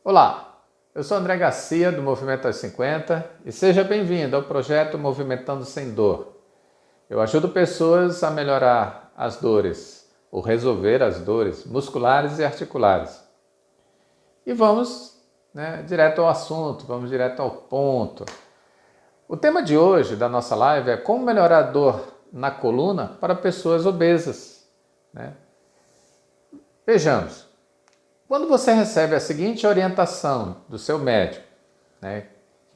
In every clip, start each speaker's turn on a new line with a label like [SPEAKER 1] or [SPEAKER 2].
[SPEAKER 1] Olá, eu sou André Garcia do Movimento aos 50 e seja bem-vindo ao projeto Movimentando Sem Dor. Eu ajudo pessoas a melhorar as dores, ou resolver as dores musculares e articulares. E vamos direto ao assunto, vamos direto ao ponto. O tema de hoje da nossa live é como melhorar a dor na coluna para pessoas obesas. Vejamos. Quando você recebe a seguinte orientação do seu médico,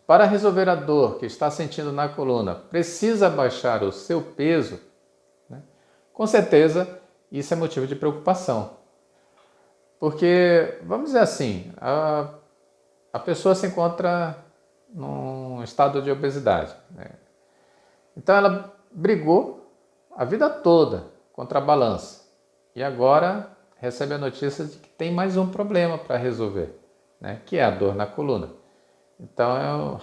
[SPEAKER 1] para resolver a dor que está sentindo na coluna, precisa baixar o seu peso, com certeza isso é motivo de preocupação. Porque, vamos dizer assim, a pessoa se encontra num estado de obesidade. Então ela brigou a vida toda contra a balança e agora recebe a notícia de que tem mais um problema para resolver, que é a dor na coluna. Então,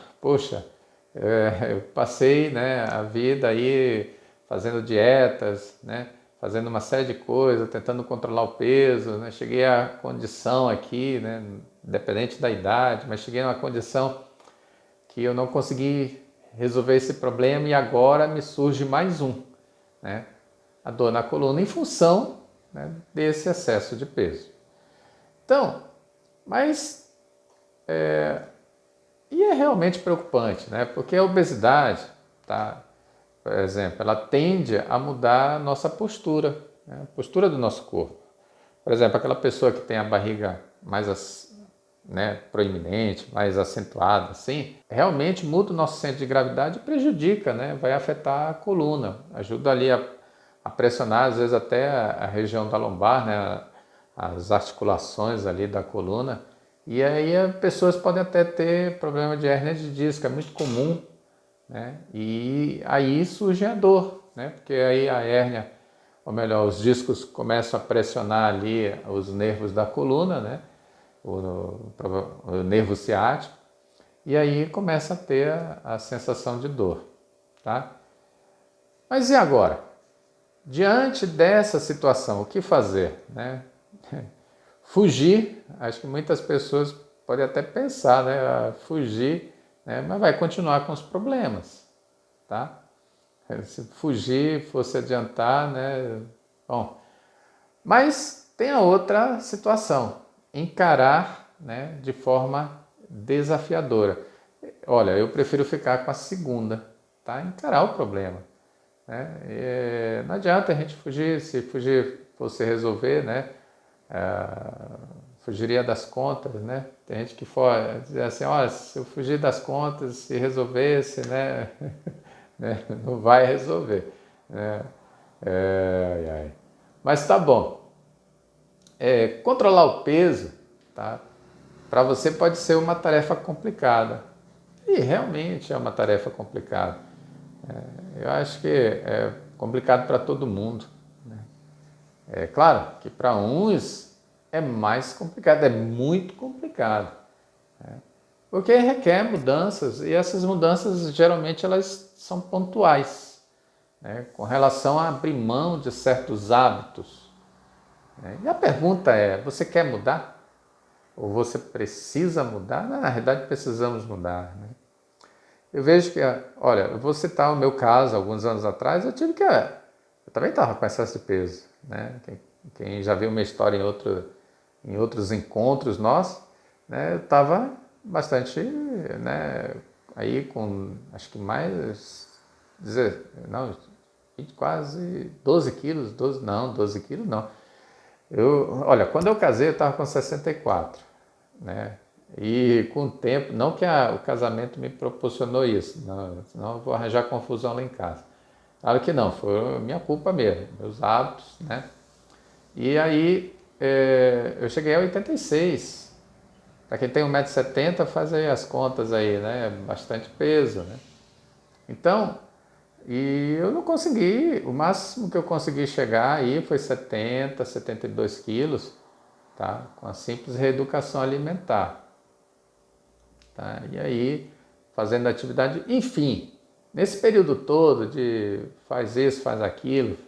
[SPEAKER 1] eu passei a vida aí fazendo dietas, fazendo uma série de coisas, tentando controlar o peso, cheguei à condição aqui, independente da idade, mas cheguei a uma condição que eu não consegui resolver esse problema e agora me surge mais um, a dor na coluna em função desse excesso de peso. Então, e é realmente preocupante, porque a obesidade, por exemplo, ela tende a mudar a nossa postura, a postura do nosso corpo. Por exemplo, aquela pessoa que tem a barriga mais proeminente, mais acentuada, assim, realmente muda o nosso centro de gravidade e prejudica, vai afetar a coluna, ajuda ali a pressionar, às vezes até a região da lombar, as articulações ali da coluna, e aí as pessoas podem até ter problema de hérnia de disco, é muito comum, e aí surge a dor, porque aí a hérnia, ou melhor, os discos começam a pressionar ali os nervos da coluna, o nervo ciático, e aí começa a ter a sensação de dor, tá? Mas e agora? Diante dessa situação, o que fazer? Fugir, acho que muitas pessoas podem até pensar, fugir, mas vai continuar com os problemas, tá? Se fugir, fosse adiantar, Bom, mas tem a outra situação, encarar, de forma desafiadora. Olha, eu prefiro ficar com a segunda, tá? Encarar o problema. Não adianta a gente fugir, se fugir fosse resolver, fugiria das contas, Tem gente que for dizer assim, se eu fugir das contas, se resolvesse, não vai resolver. Mas tá bom. Controlar o peso, tá? Para você pode ser uma tarefa complicada. E realmente é uma tarefa complicada. Eu acho que é complicado para todo mundo. É claro que para uns é mais complicado, é muito complicado. Porque requer mudanças e essas mudanças geralmente elas são pontuais, com relação a abrir mão de certos hábitos. E a pergunta é, você quer mudar? Ou você precisa mudar? Na realidade precisamos mudar. Eu vejo que, olha, eu vou citar o meu caso, alguns anos atrás, eu também estava com excesso de peso, Quem já viu minha história em outros encontros nossos, eu estava bastante, aí com, acho que quase 12 quilos, 12 quilos não. Olha, quando eu casei eu estava com 64, E com o tempo, não que o casamento me proporcionou isso, senão eu vou arranjar confusão lá em casa. Claro que não, foi minha culpa mesmo, meus hábitos, E aí eu cheguei a 86. Para quem tem 1,70 m, faz aí as contas aí, bastante peso, Então, e eu não consegui, o máximo que eu consegui chegar aí foi 70, 72 quilos, tá? Com a simples reeducação alimentar. Tá? E aí, fazendo atividade, enfim, nesse período todo de faz isso, faz aquilo,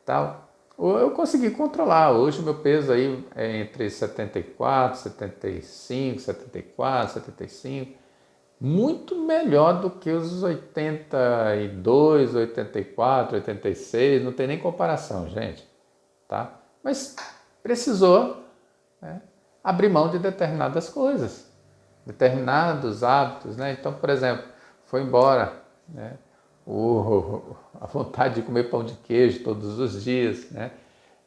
[SPEAKER 1] tal, Eu consegui controlar. Hoje o meu peso aí é entre 74, 75, 74, 75. Muito melhor do que os 82, 84, 86. Não tem nem comparação, gente. Tá? Mas precisou, né, abrir mão de determinadas coisas, determinados hábitos, né? Então, por exemplo, foi embora, né, a vontade de comer pão de queijo todos os dias, né?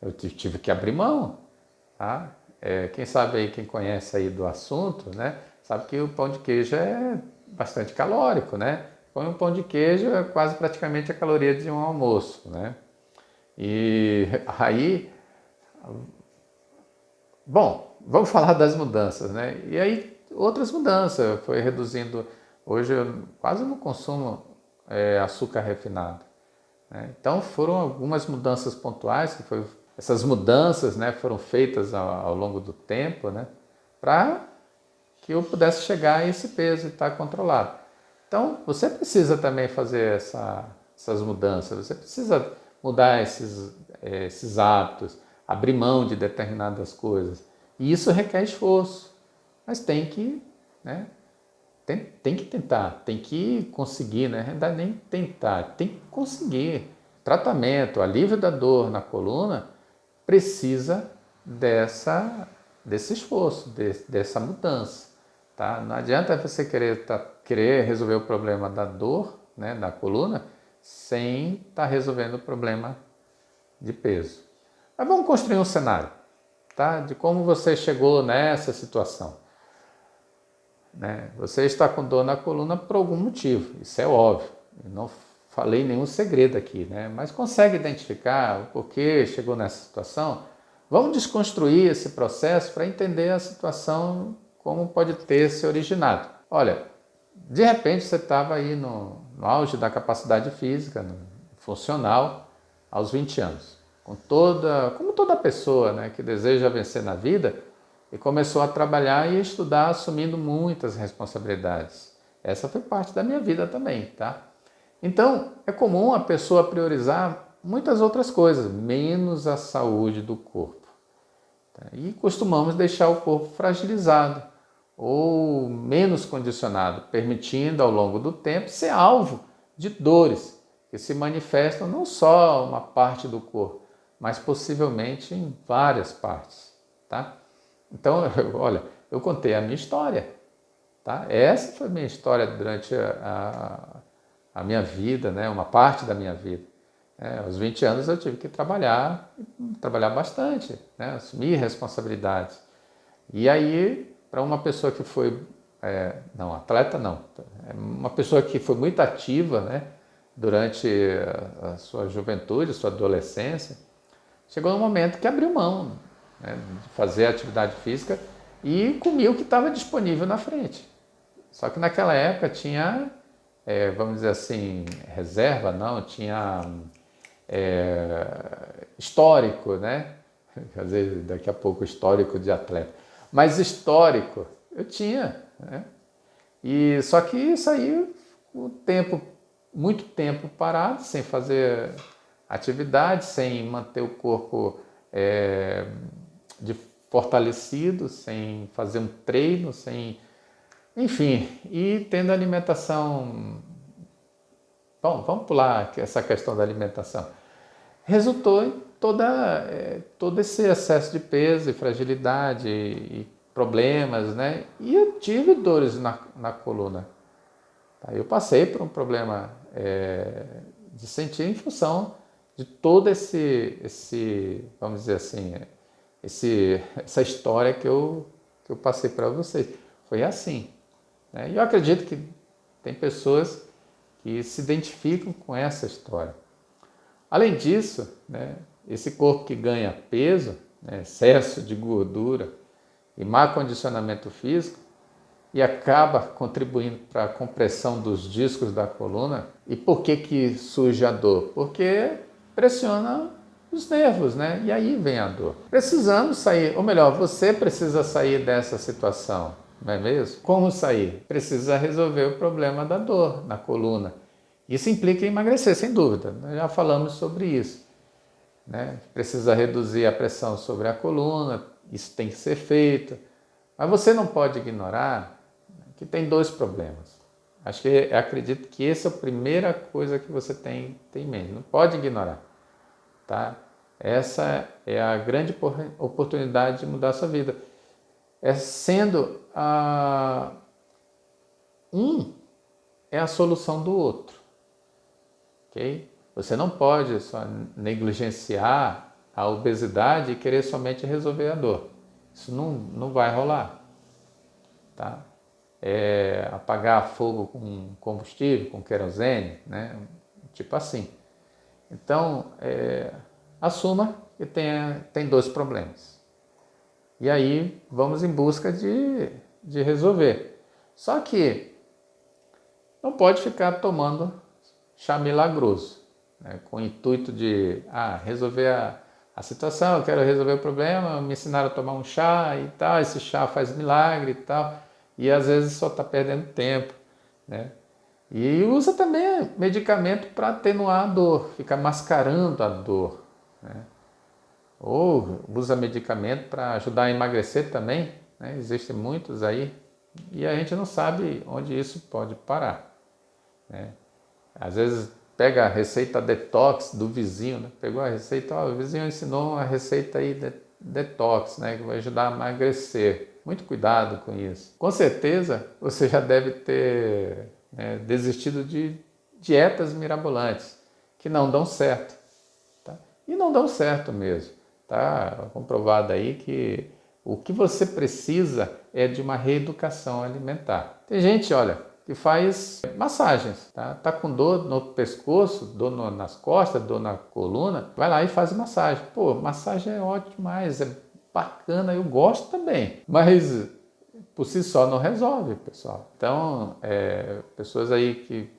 [SPEAKER 1] Eu tive que abrir mão, tá? Quem sabe aí, quem conhece aí do assunto, né, sabe que o pão de queijo é bastante calórico, né? Põe um pão de queijo é quase praticamente a caloria de um almoço, né? E aí, bom, vamos falar das mudanças, né? E aí, outras mudanças, foi reduzindo. Hoje eu quase não consumo açúcar refinado, né? Então foram algumas mudanças pontuais, essas mudanças, né, foram feitas ao longo do tempo, né, para que eu pudesse chegar a esse peso e estar controlado. Então você precisa também fazer essas mudanças, você precisa mudar esses hábitos, abrir mão de determinadas coisas. E isso requer esforço, mas tem que, né, tem que tentar, tem que conseguir, né? Não dá nem tentar, tem que conseguir. Tratamento, alívio da dor na coluna precisa desse esforço, dessa mudança. Tá? Não adianta você querer resolver o problema da dor, né, da coluna sem estar resolvendo o problema de peso. Mas vamos construir um cenário, tá, de como você chegou nessa situação. Né? Você está com dor na coluna por algum motivo, isso é óbvio. Eu não falei nenhum segredo aqui, né? Mas consegue identificar o porquê chegou nessa situação? Vamos desconstruir esse processo para entender a situação, como pode ter se originado. Olha, de repente você estava aí no auge da capacidade física, funcional, aos 20 anos. Como toda pessoa, né, que deseja vencer na vida, e começou a trabalhar e estudar assumindo muitas responsabilidades. Essa foi parte da minha vida também, tá? Então, é comum a pessoa priorizar muitas outras coisas, menos a saúde do corpo. Tá? E costumamos deixar o corpo fragilizado ou menos condicionado, permitindo ao longo do tempo ser alvo de dores que se manifestam não só uma parte do corpo, mas possivelmente em várias partes, tá? Então, olha, eu contei a minha história, tá? Essa foi a minha história durante a minha vida, né? Uma parte da minha vida. Aos 20 anos eu tive que trabalhar bastante, né? Assumir responsabilidades. E aí, para uma pessoa que foi, não, atleta não, uma pessoa que foi muito ativa, né? Durante a sua juventude, sua adolescência, chegou um momento que abriu mão, né, de fazer atividade física e comia o que estava disponível na frente. Só que naquela época tinha, vamos dizer assim, reserva, não, tinha histórico, né? Quer dizer, daqui a pouco histórico de atleta. Mas histórico eu tinha, né? E só que isso aí, muito tempo parado, sem fazer atividade, sem manter o corpo de fortalecido, sem fazer um treino, enfim, e tendo alimentação. Bom, vamos pular essa questão da alimentação. Resultou em todo esse excesso de peso e fragilidade e problemas, né? E eu tive dores na coluna. Eu passei por um problema de sentir em função de todo vamos dizer assim, essa história que eu passei para vocês. Foi assim, né? E eu acredito que tem pessoas que se identificam com essa história. Além disso, né, esse corpo que ganha peso, né, excesso de gordura e má condicionamento físico, e acaba contribuindo para a compressão dos discos da coluna. E por que surge a dor? Porque pressiona os nervos, né? E aí vem a dor. Precisamos sair, ou melhor, você precisa sair dessa situação, não é mesmo? Como sair? Precisa resolver o problema da dor na coluna. Isso implica em emagrecer, sem dúvida. Nós já falamos sobre isso. né? Precisa reduzir a pressão sobre a coluna, isso tem que ser feito. Mas você não pode ignorar que tem dois problemas. Acredito que essa é a primeira coisa que você tem em mente. Não pode ignorar, tá? Essa é a grande oportunidade de mudar a sua vida. Um é a solução do outro, ok? Você não pode só negligenciar a obesidade e querer somente resolver a dor. Isso não vai rolar, tá? Apagar fogo com combustível, com querosene, né? Tipo assim. Então, assuma que tem dois problemas. E aí, vamos em busca de resolver. Só que não pode ficar tomando chá milagroso, né? Com o intuito de resolver a situação, eu quero resolver o problema, me ensinaram a tomar um chá e tal, esse chá faz milagre e tal, e às vezes só está perdendo tempo, né? E usa também medicamento para atenuar a dor, fica mascarando a dor, né? Ou usa medicamento para ajudar a emagrecer também, né? Existem muitos aí, e a gente não sabe onde isso pode parar, né? Às vezes pega a receita detox do vizinho, né? Pegou a receita, o vizinho ensinou uma receita aí detox, né? Que vai ajudar a emagrecer. Muito cuidado com isso. Com certeza você já deve ter desistido de dietas mirabolantes que não dão certo, tá? E não dão certo mesmo, tá? Comprovado aí que o que você precisa é de uma reeducação alimentar. Tem gente, olha, que faz massagens, tá? Tá com dor no pescoço, dor nas costas, dor na coluna, vai lá e faz massagem. Pô, massagem é ótimo demais, é bacana, eu gosto também, mas por si só não resolve, pessoal. Então, pessoas aí que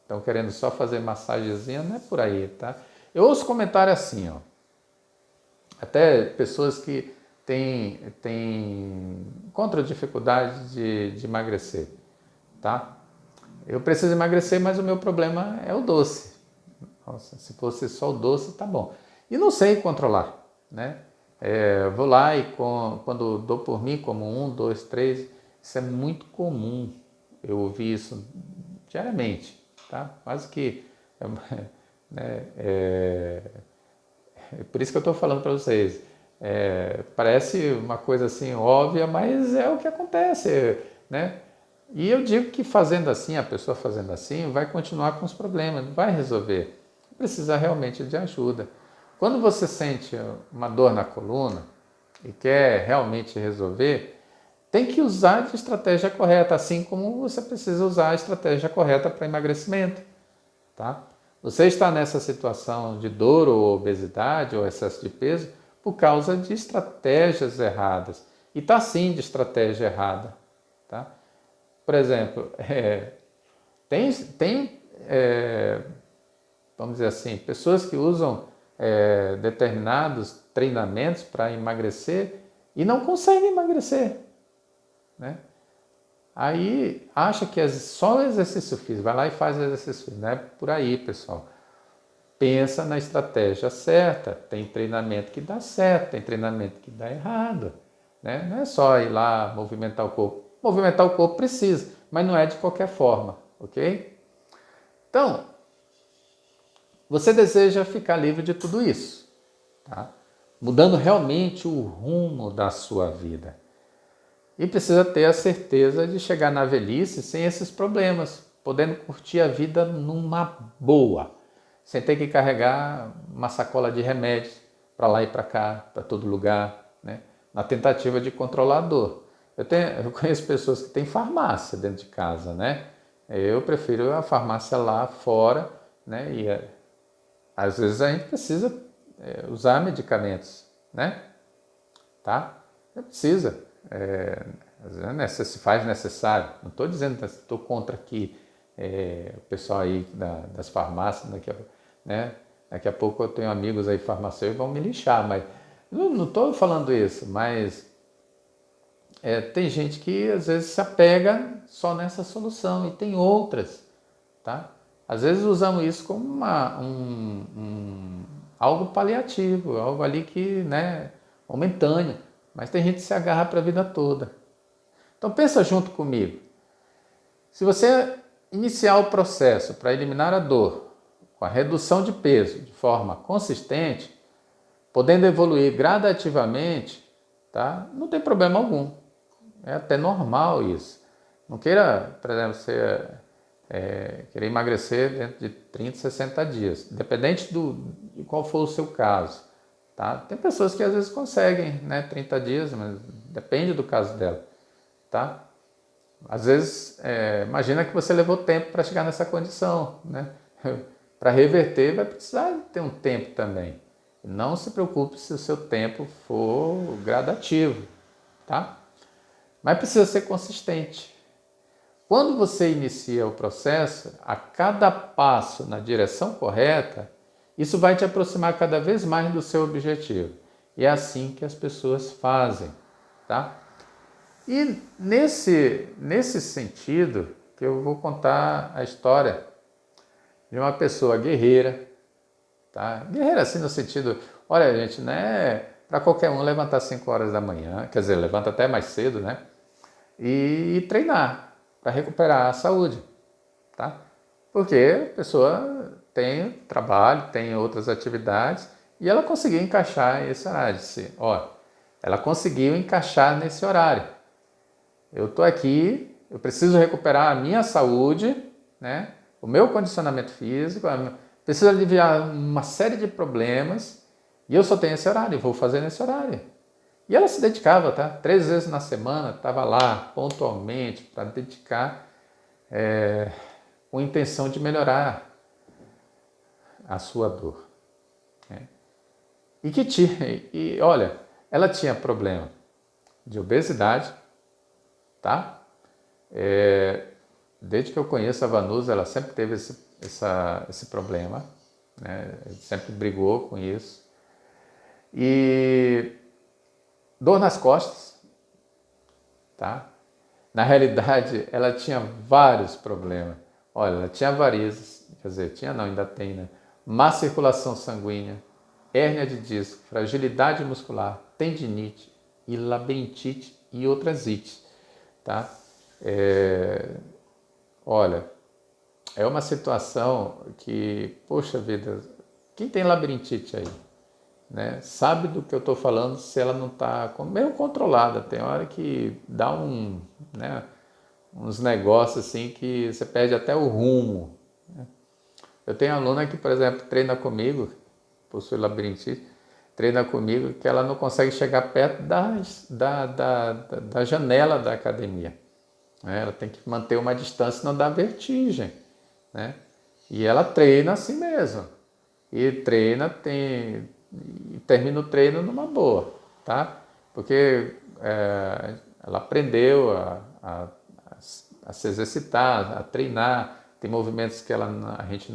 [SPEAKER 1] estão querendo só fazer massagenzinha, não é por aí, tá? Eu ouço comentário assim, ó, até pessoas que encontram dificuldade de emagrecer, tá? Eu preciso emagrecer, mas o meu problema é o doce. Nossa, se fosse só o doce, tá bom. E não sei controlar, né? Vou lá e quando dou por mim, como 1, 2, 3, isso é muito comum. Eu ouvi isso diariamente, tá? Quase que... né, por isso que eu estou falando para vocês. Parece uma coisa assim óbvia, mas é o que acontece, né? E eu digo que fazendo assim, a pessoa fazendo assim, vai continuar com os problemas, não vai resolver. Precisa realmente de ajuda. Quando você sente uma dor na coluna e quer realmente resolver, tem que usar a estratégia correta, assim como você precisa usar a estratégia correta para emagrecimento, tá? Você está nessa situação de dor ou obesidade ou excesso de peso por causa de estratégias erradas. E está sim de estratégia errada, tá? Por exemplo, vamos dizer assim, pessoas que usam determinados treinamentos para emagrecer e não conseguem emagrecer, né? Aí acha que é só exercício físico, vai lá e faz exercício físico, não é por aí, pessoal. Pensa na estratégia certa, tem treinamento que dá certo, tem treinamento que dá errado, né? Não é só ir lá movimentar o corpo. Movimentar o corpo precisa, mas não é de qualquer forma, ok? Então, você deseja ficar livre de tudo isso, tá? Mudando realmente o rumo da sua vida. E precisa ter a certeza de chegar na velhice sem esses problemas, podendo curtir a vida numa boa, sem ter que carregar uma sacola de remédios para lá e para cá, para todo lugar, né? Na tentativa de controlar a dor. Eu conheço pessoas que têm farmácia dentro de casa, né? Eu prefiro a farmácia lá fora, né? E às vezes a gente precisa usar medicamentos, né? Tá? Precisa. Se faz necessário. Não estou dizendo, estou contra aqui o pessoal aí das farmácias, daqui a pouco eu tenho amigos aí farmacêuticos que vão me lixar, mas não estou falando isso, mas tem gente que às vezes se apega só nessa solução e tem outras, tá? Às vezes usamos isso como algo paliativo, algo ali que, né, momentâneo, mas tem gente que se agarra para a vida toda. Então pensa junto comigo. Se você iniciar o processo para eliminar a dor com a redução de peso de forma consistente, podendo evoluir gradativamente, tá? Não tem problema algum. É até normal isso. Não queira, por exemplo, você querer emagrecer dentro de 30, 60 dias, independente de qual for o seu caso. Tá? Tem pessoas que às vezes conseguem, né, 30 dias, mas depende do caso dela. Tá? Às vezes, imagina que você levou tempo para chegar nessa condição. Né? Para reverter vai precisar ter um tempo também. Não se preocupe se o seu tempo for gradativo. Tá? Mas precisa ser consistente. Quando você inicia o processo, a cada passo na direção correta, isso vai te aproximar cada vez mais do seu objetivo. E é assim que as pessoas fazem, tá? E nesse sentido, que eu vou contar a história de uma pessoa guerreira, tá? Guerreira assim no sentido, olha gente, não é para qualquer um levantar 5 horas da manhã, quer dizer, levanta até mais cedo, né? E treinar para recuperar a saúde, tá? Porque a pessoa tem trabalho, tem outras atividades e ela conseguiu encaixar esse horário. Ela conseguiu encaixar nesse horário. Eu estou aqui, eu preciso recuperar a minha saúde, né? O meu condicionamento físico, preciso aliviar uma série de problemas e eu só tenho esse horário, vou fazer nesse horário. E ela se dedicava, tá? 3 vezes na semana, estava lá pontualmente para dedicar com intenção de melhorar a sua dor. Né? E olha, ela tinha problema de obesidade, tá? Desde que eu conheço a Vanusa, ela sempre teve esse problema, né? Sempre brigou com isso. E dor nas costas, tá? Na realidade, ela tinha vários problemas. Olha, ela tinha varizes, quer dizer, tinha não, ainda tem, né? Má circulação sanguínea, hérnia de disco, fragilidade muscular, tendinite e labirintite e outras ites, tá? Olha, é uma situação que, poxa vida, quem tem labirintite aí? Né? Sabe do que eu estou falando se ela não está meio controlada. Tem hora que dá uns negócios assim que você perde até o rumo. Né? Eu tenho aluna que, por exemplo, treina comigo, possui labirintite, treina comigo que ela não consegue chegar perto da janela da academia. Né? Ela tem que manter uma distância, não dá vertigem. Né? E ela treina assim mesmo. E treina, e termina o treino numa boa, tá? Porque ela aprendeu a se exercitar, a treinar, tem movimentos que a gente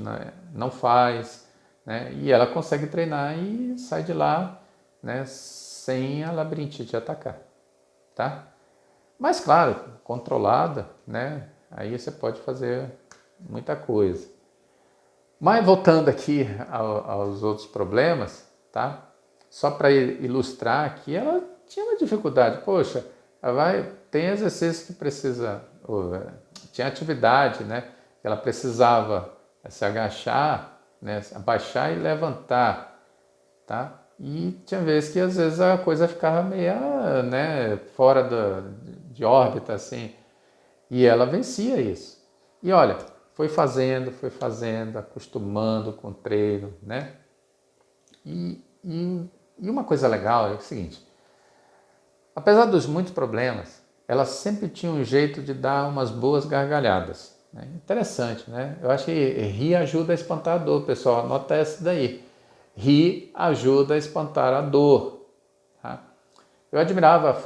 [SPEAKER 1] não faz, né? E ela consegue treinar e sai de lá, né, sem a labirintite atacar, tá? Mas claro, controlada, né? Aí você pode fazer muita coisa. Mas voltando aqui aos outros problemas, tá? Só para ilustrar aqui, ela tinha uma dificuldade. Poxa, tem exercício que precisa, tinha atividade, né? Ela precisava se agachar, né? Abaixar e levantar, tá? E tinha vezes que às vezes a coisa ficava meio, né, fora de órbita, assim. E ela vencia isso. E olha, foi fazendo, acostumando com o treino, né? E uma coisa legal é o seguinte, apesar dos muitos problemas, ela sempre tinha um jeito de dar umas boas gargalhadas. Né? Interessante, né? Eu acho que rir ajuda a espantar a dor, pessoal, anota essa daí. Rir ajuda a espantar a dor. Tá? Eu admirava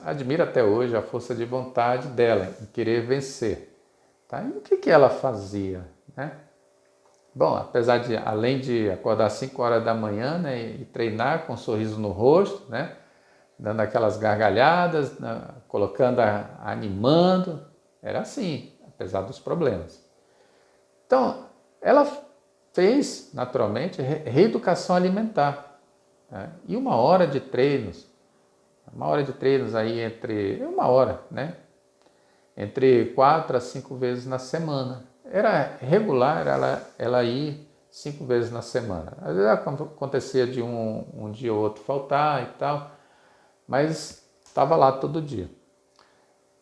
[SPEAKER 1] admiro até hoje a força de vontade dela em querer vencer. Tá? E o que ela fazia? Né? Bom, apesar de, além de acordar às 5 horas da manhã, né, e treinar com um sorriso no rosto, né, dando aquelas gargalhadas, né, animando, era assim, apesar dos problemas. Então, ela fez, naturalmente, reeducação alimentar. Né? E uma hora de treinos aí uma hora, né? Entre 4 a 5 vezes na semana. Era regular ela ir 5 vezes na semana. Às vezes acontecia de um dia ou outro faltar e tal, mas estava lá todo dia.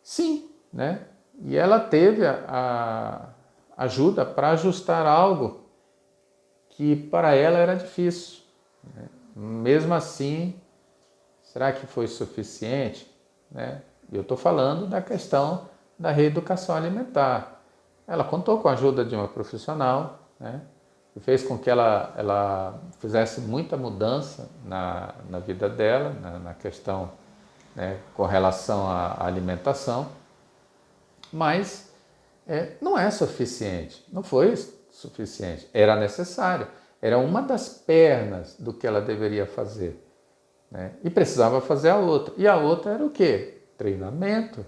[SPEAKER 1] Sim, né? E ela teve a ajuda para ajustar algo que para ela era difícil. Né? Mesmo assim, será que foi suficiente? Né? Eu estou falando da questão da reeducação alimentar. Ela contou com a ajuda de uma profissional, né? Que fez com que ela fizesse muita mudança na vida dela, na questão, né, com relação à alimentação, mas não é suficiente, não foi suficiente, era necessário, era uma das pernas do que ela deveria fazer, né? E precisava fazer a outra, e a outra era o quê? Treinamento.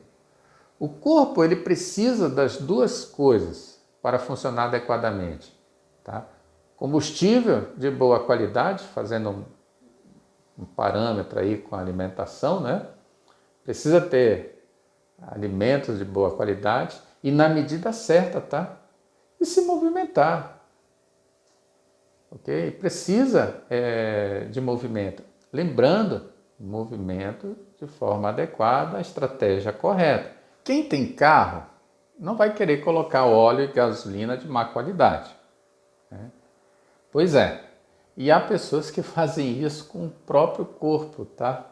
[SPEAKER 1] O corpo ele precisa das duas coisas para funcionar adequadamente, tá? Combustível de boa qualidade, fazendo um parâmetro aí com a alimentação, né? Precisa ter alimentos de boa qualidade e na medida certa, tá? E se movimentar, ok? Precisa de movimento. Lembrando, movimento de forma adequada, a estratégia correta. Quem tem carro não vai querer colocar óleo e gasolina de má qualidade, né? Pois é, e há pessoas que fazem isso com o próprio corpo, tá?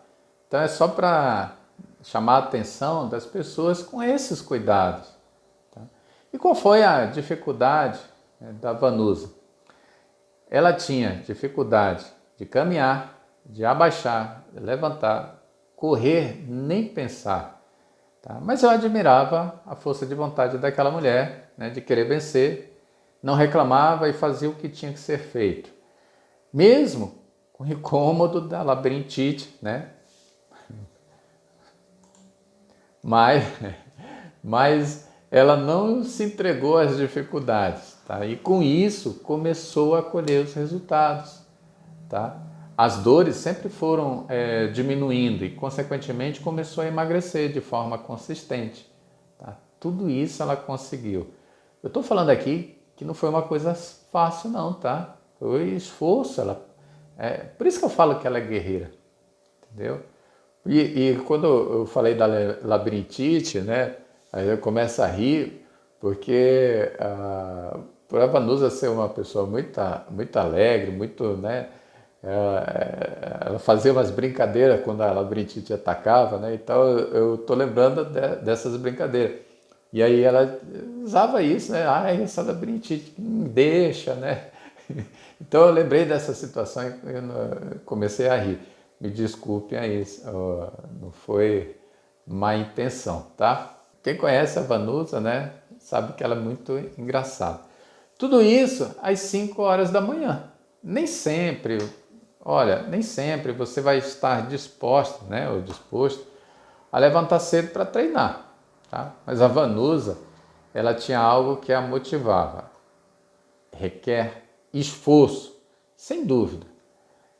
[SPEAKER 1] Então é só para chamar a atenção das pessoas com esses cuidados. Tá? E qual foi a dificuldade, né, da Vanusa? Ela tinha dificuldade de caminhar, de abaixar, de levantar, correr, nem pensar. Tá? Mas eu admirava a força de vontade daquela mulher, né, de querer vencer, não reclamava e fazia o que tinha que ser feito. Mesmo com o incômodo da labirintite, né? Mas ela não se entregou às dificuldades, tá? E com isso começou a colher os resultados, tá? As dores sempre foram diminuindo e, consequentemente, começou a emagrecer de forma consistente, tá? Tudo isso ela conseguiu. Eu estou falando aqui que não foi uma coisa fácil não, tá? Foi esforço, por isso que eu falo que ela é guerreira, entendeu? E quando eu falei da labirintite, né, aí eu começo a rir, porque por a Vanusa ser uma pessoa muito alegre, muito, né, ela fazia umas brincadeiras quando a labirintite atacava, né, então eu tô lembrando dessas brincadeiras. E aí ela usava isso, né, essa labirintite me deixa, né. Então eu lembrei dessa situação e eu comecei a rir. Me desculpem aí, não foi má intenção, tá? Quem conhece a Vanusa, né, sabe que ela é muito engraçada. Tudo isso às 5 horas da manhã. Nem sempre você vai estar disposta, né, ou disposto a levantar cedo para treinar, tá? Mas a Vanusa, ela tinha algo que a motivava. Requer esforço, sem dúvida.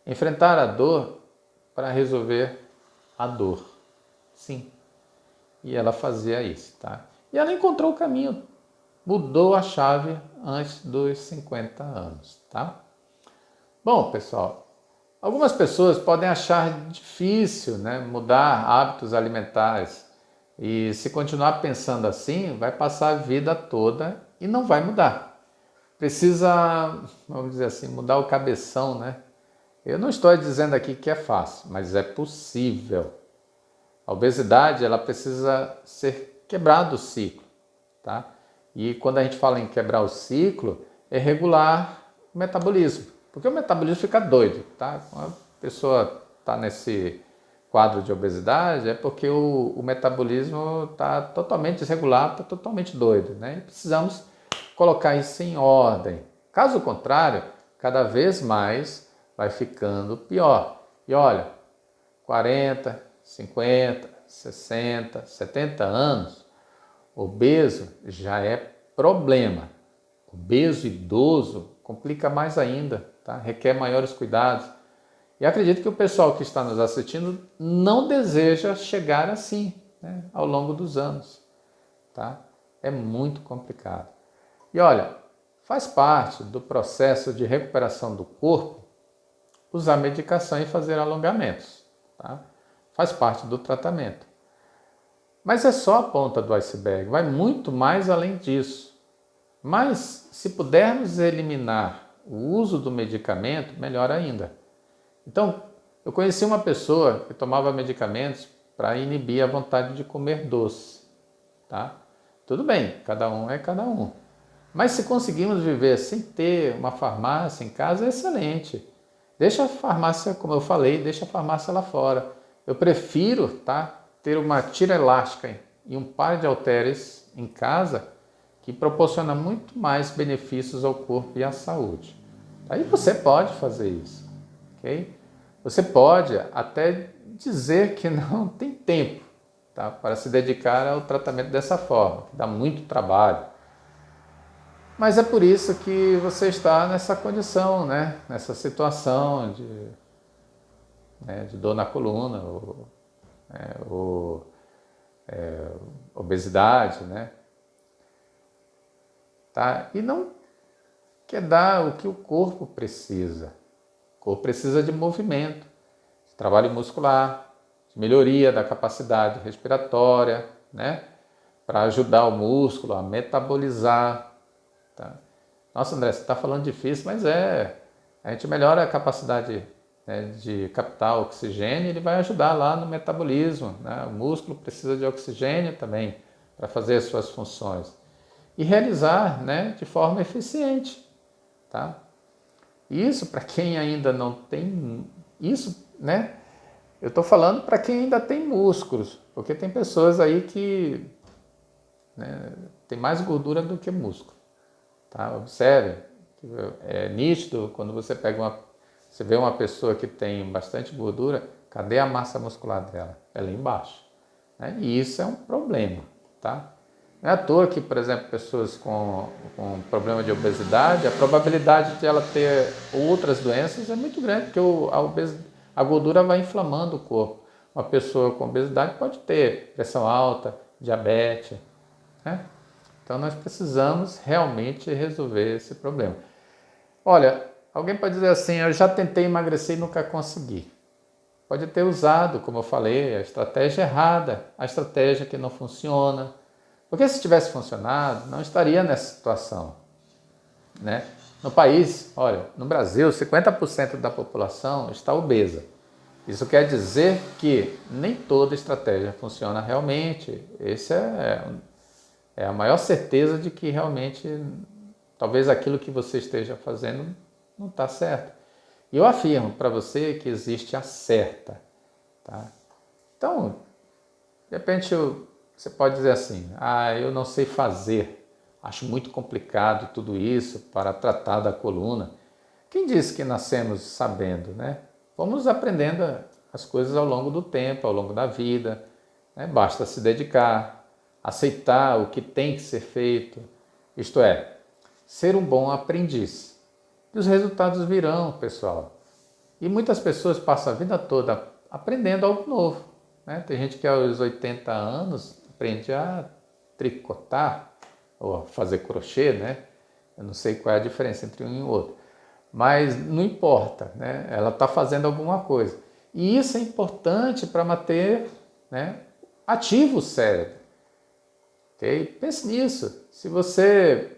[SPEAKER 1] Enfrentar a dor para resolver a dor. Sim. E ela fazia isso, tá? E ela encontrou o caminho, mudou a chave antes dos 50 anos, tá? Bom, pessoal, algumas pessoas podem achar difícil, né, mudar hábitos alimentares. E se continuar pensando assim, vai passar a vida toda e não vai mudar. Precisa, vamos dizer assim, mudar o cabeção, né? Eu não estou dizendo aqui que é fácil, mas é possível. A obesidade, ela precisa ser quebrado o ciclo, tá? E quando a gente fala em quebrar o ciclo, é regular o metabolismo, porque o metabolismo fica doido, tá? Quando a pessoa está nesse quadro de obesidade, é porque o metabolismo está totalmente desregulado, está totalmente doido, né? E precisamos colocar isso em ordem. Caso contrário, cada vez mais vai ficando pior. E olha, 40, 50, 60, 70 anos, obeso já é problema. Obeso idoso complica mais ainda, tá? Requer maiores cuidados. E acredito que o pessoal que está nos assistindo não deseja chegar assim, né, ao longo dos anos, tá? É muito complicado. E olha, faz parte do processo de recuperação do corpo usar medicação e fazer alongamentos, tá? Faz parte do tratamento. Mas é só a ponta do iceberg, vai muito mais além disso. Mas se pudermos eliminar o uso do medicamento, melhor ainda. Então, eu conheci uma pessoa que tomava medicamentos para inibir a vontade de comer doce, tá? Tudo bem, cada um é cada um. Mas se conseguimos viver sem ter uma farmácia em casa, é excelente. Deixa a farmácia, como eu falei, deixa a farmácia lá fora. Eu prefiro, tá, ter uma tira elástica e um par de halteres em casa que proporciona muito mais benefícios ao corpo e à saúde. Aí você pode fazer isso, ok? Você pode até dizer que não tem tempo, tá, para se dedicar ao tratamento dessa forma, que dá muito trabalho. Mas é por isso que você está nessa condição, né? Nessa situação de dor na coluna, ou obesidade, né? Tá? E não quer dar o que o corpo precisa. O corpo precisa de movimento, de trabalho muscular, de melhoria da capacidade respiratória, né? Para ajudar o músculo a metabolizar. Tá? Nossa, André, você está falando difícil, mas a gente melhora a capacidade, né, de captar oxigênio, ele vai ajudar lá no metabolismo, né? O músculo precisa de oxigênio também para fazer as suas funções e realizar, né, de forma eficiente, tá? Isso para quem ainda não tem isso, né? Eu estou falando para quem ainda tem músculos, porque tem pessoas aí que, né, tem mais gordura do que músculo. Tá? Observe, é nítido quando você você vê uma pessoa que tem bastante gordura, cadê a massa muscular dela? Ela é embaixo, né? E isso é um problema, tá? Não é à toa que, por exemplo, pessoas com problema de obesidade, a probabilidade de ela ter outras doenças é muito grande, porque a gordura vai inflamando o corpo. Uma pessoa com obesidade pode ter pressão alta, diabetes, né? Então nós precisamos realmente resolver esse problema. Olha, alguém pode dizer assim, eu já tentei emagrecer e nunca consegui. Pode ter usado, como eu falei, a estratégia errada, a estratégia que não funciona. Porque se tivesse funcionado, não estaria nessa situação, né? No país, olha, no Brasil, 50% da população está obesa. Isso quer dizer que nem toda estratégia funciona realmente. Esse é a maior certeza de que realmente talvez aquilo que você esteja fazendo não está certo. E eu afirmo para você que existe a certa, tá? Então, de repente você pode dizer assim, eu não sei fazer, acho muito complicado tudo isso para tratar da coluna. Quem disse que nascemos sabendo, né? Vamos aprendendo as coisas ao longo do tempo, ao longo da vida, né? Basta se dedicar, aceitar o que tem que ser feito, isto é, ser um bom aprendiz. E os resultados virão, pessoal. E muitas pessoas passam a vida toda aprendendo algo novo, né? Tem gente que aos 80 anos aprende a tricotar ou a fazer crochê, né? Eu não sei qual é a diferença entre um e o outro, mas não importa, né? Ela está fazendo alguma coisa. E isso é importante para manter, né, ativo o cérebro. Okay? Pense nisso. Se você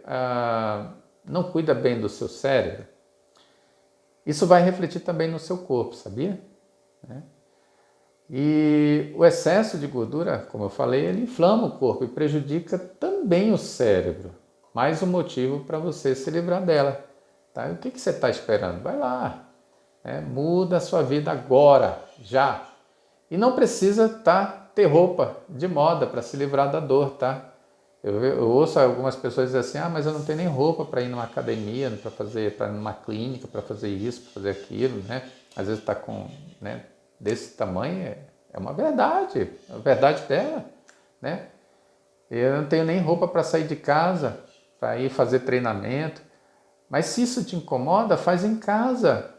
[SPEAKER 1] não cuida bem do seu cérebro, isso vai refletir também no seu corpo, sabia? Né? E o excesso de gordura, como eu falei, ele inflama o corpo e prejudica também o cérebro. Mais um motivo para você se livrar dela. Tá? E o que você está esperando? Vai lá, né? Muda a sua vida agora, já. E não precisa ter roupa de moda para se livrar da dor, tá? Eu ouço algumas pessoas dizer assim, mas eu não tenho nem roupa para ir numa academia, para ir numa clínica, para fazer isso, para fazer aquilo, né? Às vezes está com, né, desse tamanho, é uma verdade, é a verdade dela, né? Eu não tenho nem roupa para sair de casa, para ir fazer treinamento, Mas se isso te incomoda, faz em casa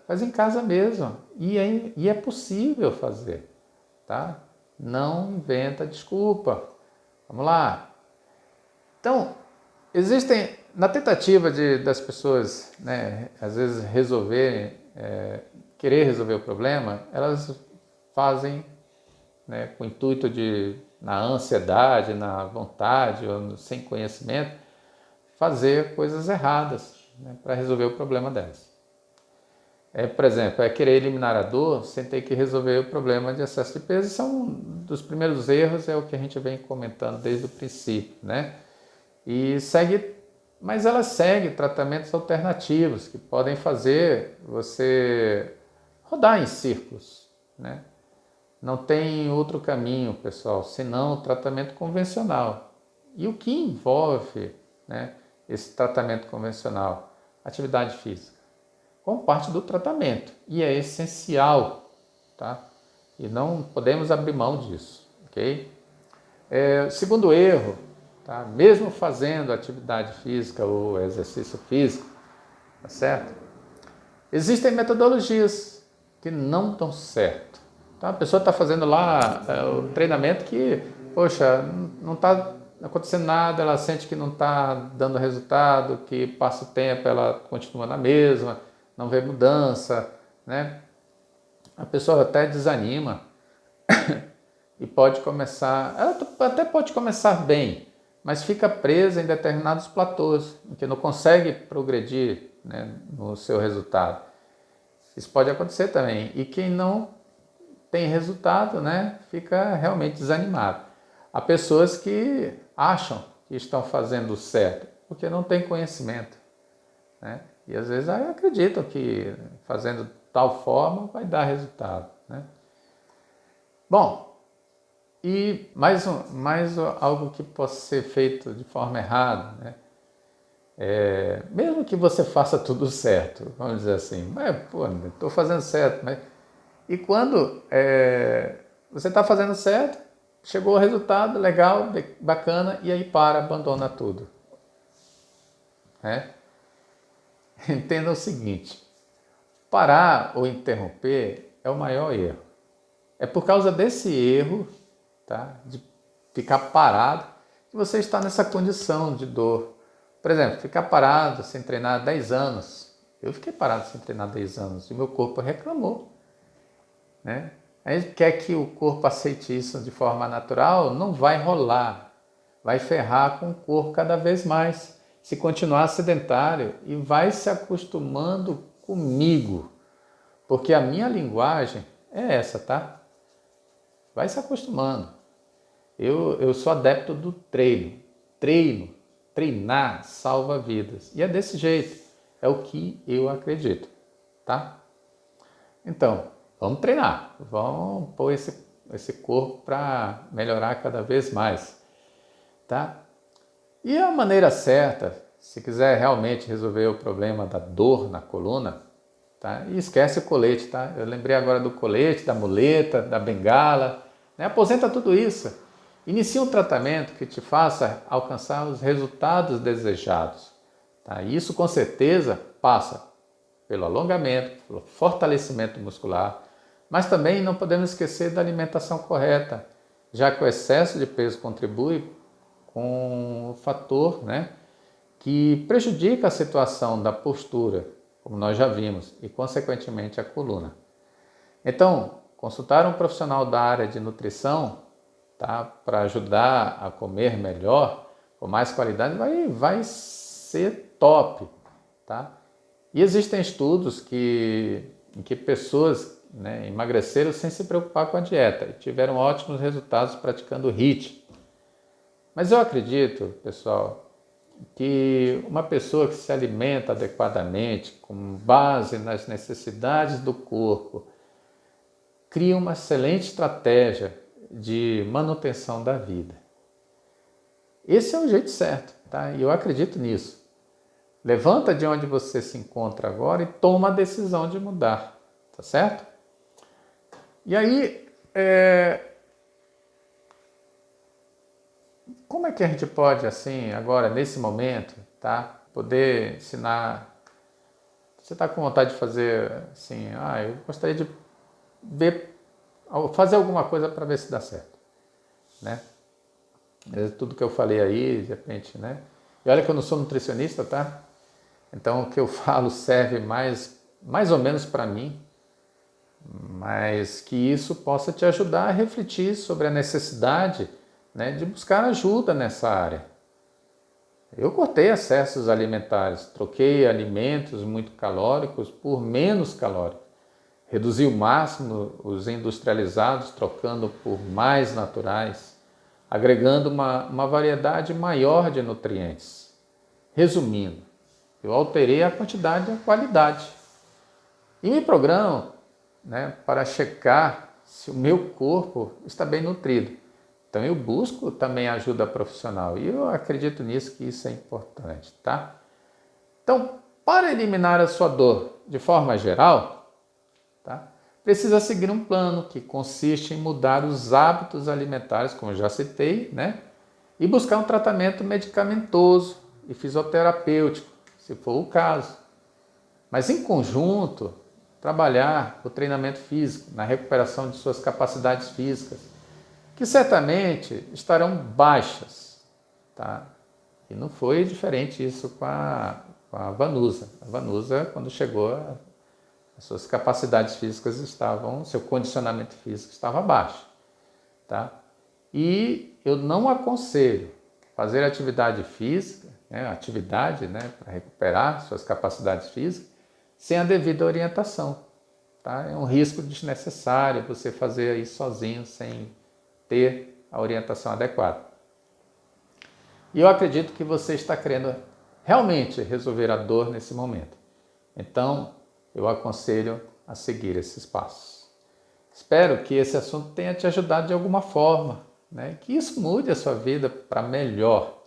[SPEAKER 1] mesmo. E é possível fazer, tá? Não inventa desculpa. Vamos lá. Então, existem, na tentativa das pessoas, né, às vezes querer resolver o problema, elas fazem, né, com o intuito de, na ansiedade, na vontade ou sem conhecimento, fazer coisas erradas, né, para resolver o problema delas. Por exemplo, querer eliminar a dor sem ter que resolver o problema de excesso de peso. Isso é um dos primeiros erros, é o que a gente vem comentando desde o princípio, né? Mas ela segue tratamentos alternativos que podem fazer você rodar em círculos, né? Não tem outro caminho, pessoal, senão o tratamento convencional. E o que envolve, né, esse tratamento convencional? Atividade física, como parte do tratamento. E é essencial, tá? E não podemos abrir mão disso, ok? Segundo erro, tá? Mesmo fazendo atividade física ou exercício físico, tá certo? Existem metodologias que não dão certo. Tá? A pessoa está fazendo lá o treinamento que, poxa, não está acontecendo nada, ela sente que não está dando resultado, que passa o tempo, ela continua na mesma, não vê mudança, né? A pessoa até desanima e pode começar, ela até pode começar bem, mas fica presa em determinados platôs, em que não consegue progredir, né, no seu resultado. Isso pode acontecer também. E quem não tem resultado, né, fica realmente desanimado. Há pessoas que acham que estão fazendo certo, porque não têm conhecimento, né? E às vezes acreditam que fazendo tal forma vai dar resultado, né? Bom, e mais algo que possa ser feito de forma errada, né? Mesmo que você faça tudo certo, vamos dizer assim, mas pô, estou fazendo certo, mas e quando você está fazendo certo, chegou o resultado, legal, bacana, e aí abandona tudo, né? Entenda o seguinte, parar ou interromper é o maior erro. É por causa desse erro, tá, de ficar parado, que você está nessa condição de dor. Por exemplo, ficar parado sem treinar 10 anos. Eu fiquei parado sem treinar 10 anos e meu corpo reclamou, né? A gente quer que o corpo aceite isso de forma natural, não vai rolar. Vai ferrar com o corpo cada vez mais. Se continuar sedentário e vai se acostumando comigo. Porque a minha linguagem é essa, tá? Vai se acostumando. Eu sou adepto do treino. Treinar salva vidas. E é desse jeito. É o que eu acredito, tá? Então, vamos treinar. Vamos pôr esse corpo para melhorar cada vez mais, tá? E a maneira certa, se quiser realmente resolver o problema da dor na coluna, tá? E esquece o colete, tá? Eu lembrei agora do colete, da muleta, da bengala, né? Aposenta tudo isso. Inicie um tratamento que te faça alcançar os resultados desejados, tá? E isso com certeza passa pelo alongamento, pelo fortalecimento muscular, mas também não podemos esquecer da alimentação correta, já que o excesso de peso contribui com o fator, né, que prejudica a situação da postura, como nós já vimos, e consequentemente a coluna. Então, consultar um profissional da área de nutrição, tá, para ajudar a comer melhor, com mais qualidade, vai ser top, tá? E existem estudos em que pessoas, né, emagreceram sem se preocupar com a dieta e tiveram ótimos resultados praticando HIIT. Mas eu acredito, pessoal, que uma pessoa que se alimenta adequadamente, com base nas necessidades do corpo, cria uma excelente estratégia de manutenção da vida. Esse é o jeito certo, tá? E eu acredito nisso. Levanta de onde você se encontra agora e toma a decisão de mudar, tá certo? E aí, como é que a gente pode, assim, agora, nesse momento, tá, poder ensinar Você está com vontade de fazer assim, eu gostaria de fazer alguma coisa para ver se dá certo, né? Tudo que eu falei aí, de repente, né? E olha que eu não sou nutricionista, tá? Então o que eu falo serve mais ou menos para mim, mas que isso possa te ajudar a refletir sobre a necessidade, né, de buscar ajuda nessa área. Eu cortei excessos alimentares, troquei alimentos muito calóricos por menos calóricos. Reduzi o máximo os industrializados, trocando por mais naturais, agregando uma variedade maior de nutrientes. Resumindo, eu alterei a quantidade e a qualidade. E me programo, né, para checar se o meu corpo está bem nutrido. Então eu busco também ajuda profissional e eu acredito nisso, que isso é importante, tá? Então, para eliminar a sua dor de forma geral, tá, precisa seguir um plano que consiste em mudar os hábitos alimentares, como eu já citei, né? E buscar um tratamento medicamentoso e fisioterapêutico, se for o caso. Mas em conjunto, trabalhar o treinamento físico, na recuperação de suas capacidades físicas, que certamente estarão baixas, tá? E não foi diferente isso com a Vanusa. A Vanusa, quando chegou, as suas capacidades físicas seu condicionamento físico estava baixo, tá? E eu não aconselho fazer atividade física, né, para recuperar suas capacidades físicas, sem a devida orientação, tá? É um risco desnecessário você fazer isso sozinho, sem ter a orientação adequada. E eu acredito que você está querendo realmente resolver a dor nesse momento. Então, eu aconselho a seguir esses passos. Espero que esse assunto tenha te ajudado de alguma forma, né? Que isso mude a sua vida para melhor,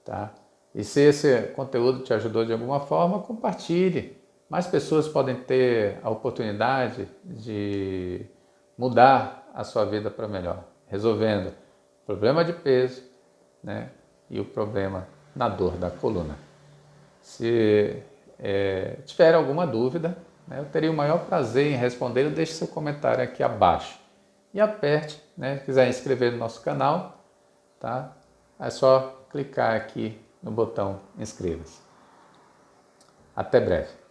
[SPEAKER 1] tá? E se esse conteúdo te ajudou de alguma forma, compartilhe. Mais pessoas podem ter a oportunidade de mudar a sua vida para melhor, resolvendo o problema de peso, né, e o problema na dor da coluna. Se tiver alguma dúvida, né, eu teria o maior prazer em responder. Deixe seu comentário aqui abaixo e aperte, né, se quiser inscrever no nosso canal, tá? É só clicar aqui no botão inscreva-se. Até breve.